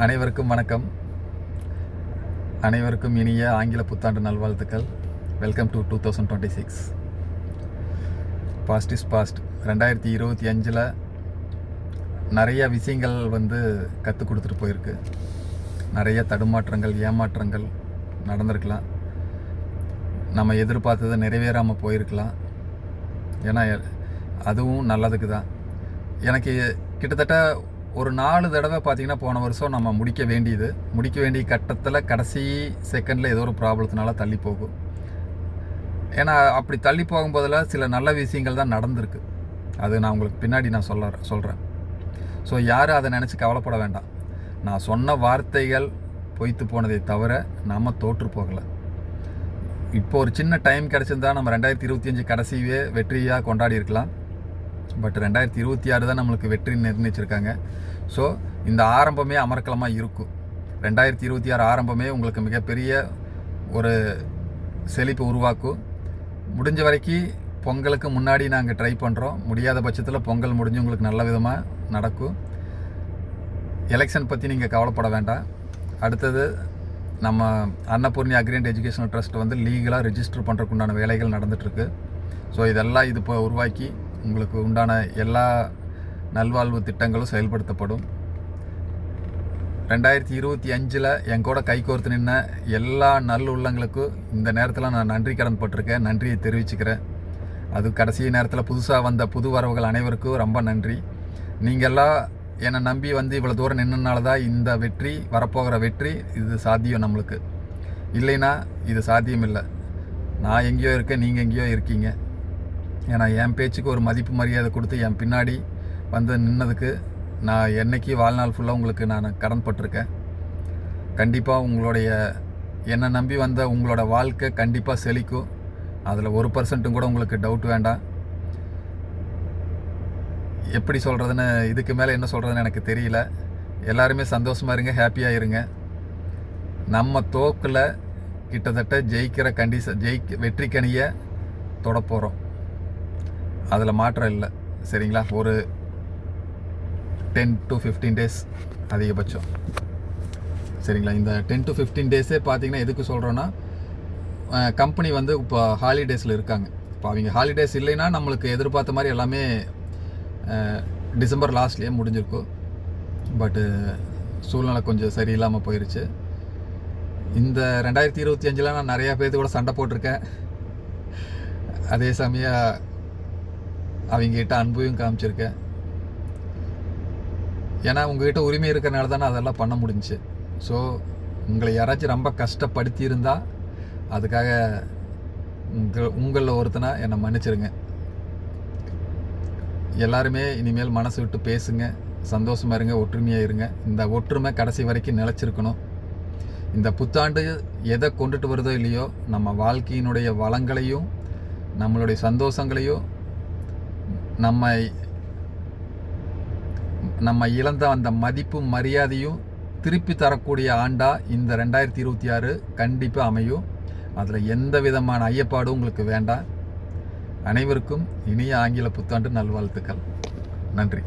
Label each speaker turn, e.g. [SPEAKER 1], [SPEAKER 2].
[SPEAKER 1] அனைவருக்கும் வணக்கம். அனைவருக்கும் இனிய ஆங்கில புத்தாண்டு நல்வாழ்த்துக்கள். Welcome to 2026. Past is past. 2025 நிறைய விஷயங்கள் கற்றுக் கொடுத்துட்டு போயிருக்கு. நிறைய தடுமாற்றங்கள், ஏமாற்றங்கள் நடந்திருக்கலாம். நம்ம எதிர்பார்த்தது நிறைவேறாமல் போயிருக்கலாம். ஏன்னா அதுவும் நல்லதுக்கு தான். எனக்கு கிட்டத்தட்ட ஒரு 4 தடவை பார்த்திங்கன்னா போன வருஷம் நம்ம முடிக்க வேண்டிய கட்டத்தில் கடைசி செகண்டில் ஏதோ ஒரு ப்ராப்ளத்தினால தள்ளி போகும். ஏன்னா அப்படி தள்ளி போகும்போதில் சில நல்ல விஷயங்கள் தான் நடந்திருக்கு. அது நான் உங்களுக்கு பின்னாடி நான் சொல்கிறேன். ஸோ யாரும் அதை நினச்சி கவலைப்பட வேண்டாம். நான் சொன்ன வார்த்தைகள் பொய்த்து போனதை தவிர நம்ம தோற்று போகலை. இப்போ ஒரு சின்ன டைம் கிடச்சிருந்தா நம்ம 2025 கடைசியே வெற்றியாக கொண்டாடி இருக்கலாம். பட் 2026 தான் நம்மளுக்கு வெற்றி நிர்ணயிச்சிருக்காங்க. ஸோ இந்த ஆரம்பமே அமர்க்கலமாக இருக்கும். 2026 ஆரம்பமே உங்களுக்கு மிகப்பெரிய ஒரு செழிப்பு உருவாக்கும். முடிஞ்ச வரைக்கும் பொங்கலுக்கு முன்னாடி நாங்கள் ட்ரை பண்ணுறோம். முடியாத பட்சத்தில் பொங்கல் முடிஞ்சு உங்களுக்கு நல்ல விதமாக நடக்கும். எலெக்ஷன் பற்றி நீங்கள் கவலைப்பட வேண்டாம். அடுத்தது நம்ம அன்னபூர்ணி அக்ரிண்ட் எஜுகேஷனல் ட்ரஸ்ட் லீகலாக ரெஜிஸ்டர் பண்ணுறதுக்கு உண்டான வேலைகள் நடந்துகிட்ருக்கு. ஸோ இதெல்லாம் இது இப்போ உருவாக்கி உங்களுக்கு உண்டான எல்லா நல்வாழ்வு திட்டங்களும் செயல்படுத்தப்படும். 2025 என் கூட கைகோர்த்து நின்ன எல்லா நல்லுள்ளங்களுக்கும் இந்த நேரத்தில் நான் நன்றி கடன் பட்டிருக்கேன். நன்றியை தெரிவிச்சுக்கிறேன். அது கடைசி நேரத்தில் புதுசாக வந்த புது வரவுகள் அனைவருக்கும் ரொம்ப நன்றி. நீங்கள்லாம் என்னை நம்பி இவ்வளோ தூரம் நின்றனால தான் இந்த வெற்றி, வரப்போகிற வெற்றி இது சாத்தியம். நம்மளுக்கு இல்லைன்னா இது சாத்தியம் இல்லை. நான் எங்கேயோ இருக்கேன், நீங்கள் எங்கேயோ இருக்கீங்க. ஏன்னா என் பேச்சுக்கு ஒரு மதிப்பு மரியாதை கொடுத்து என் பின்னாடி நின்னதுக்கு நான் என்னைக்கு வாழ்நாள் ஃபுல்லாக உங்களுக்கு நான் கடன் பட்டிருக்கேன். கண்டிப்பாக உங்களுடைய என்னை நம்பி வந்த உங்களோட வாழ்க்கை கண்டிப்பாக செழிக்கும். அதில் 1% கூட உங்களுக்கு டவுட் வேண்டாம். எப்படி சொல்கிறதுன்னு, இதுக்கு மேலே என்ன சொல்கிறதுன்னு எனக்கு தெரியல. எல்லாருமே சந்தோஷமாக இருங்க, ஹாப்பியாக இருங்க. நம்ம தோக்கில் கிட்டத்தட்ட வெற்றி கனியை தொட போகிறோம். அதில் மாற்றம் இல்லை. சரிங்களா? ஒரு 10 to 15 டேஸ் அதிகபட்சம். சரிங்களா? இந்த 10 to 15 டேஸே பார்த்திங்கன்னா எதுக்கு சொல்கிறோன்னா, கம்பெனி இப்போ ஹாலிடேஸில் இருக்காங்க. இப்போ அவங்க ஹாலிடேஸ் இல்லைன்னா நம்மளுக்கு எதிர்பார்த்த மாதிரி எல்லாமே டிசம்பர் லாஸ்ட்லேயே முடிஞ்சிருக்கும். பட்டு சூழ்நிலை கொஞ்சம் சரியில்லாமல் போயிடுச்சு. இந்த 2025 நான் நிறையா பேர்த்து கூட சண்டை போட்டிருக்கேன். அதே சமயம் அவங்ககிட்ட அன்பையும் காமிச்சிருக்கேன். ஏன்னா உங்கள்கிட்ட உரிமை இருக்கிறனால தானே அதெல்லாம் பண்ண முடிஞ்சிச்சு. ஸோ உங்களை யாராச்சும் ரொம்ப கஷ்டப்படுத்தி இருந்தால் அதுக்காக உங்களில் ஒருத்தனா என்னை மன்னிச்சிருங்க. எல்லாருமே இனிமேல் மனசு விட்டு பேசுங்க, சந்தோஷமாக இருங்க, ஒற்றுமையாக இருங்க. இந்த ஒற்றுமை கடைசி வரைக்கும் நிலச்சிருக்கணும். இந்த புத்தாண்டு எதை கொண்டுட்டு வருதோ இல்லையோ, நம்ம வாழ்க்கையினுடைய வளங்களையும் நம்மளுடைய சந்தோஷங்களையும் நம்ம இழந்த அந்த மதிப்பு மரியாதையும் திருப்பி தரக்கூடிய ஆண்டாக இந்த 2026 கண்டிப்பாக அமையும். அதில் எந்த விதமான ஐயப்பாடும் உங்களுக்கு வேண்டாம். அனைவருக்கும் இனிய ஆங்கில புத்தாண்டு நல்வாழ்த்துக்கள். நன்றி.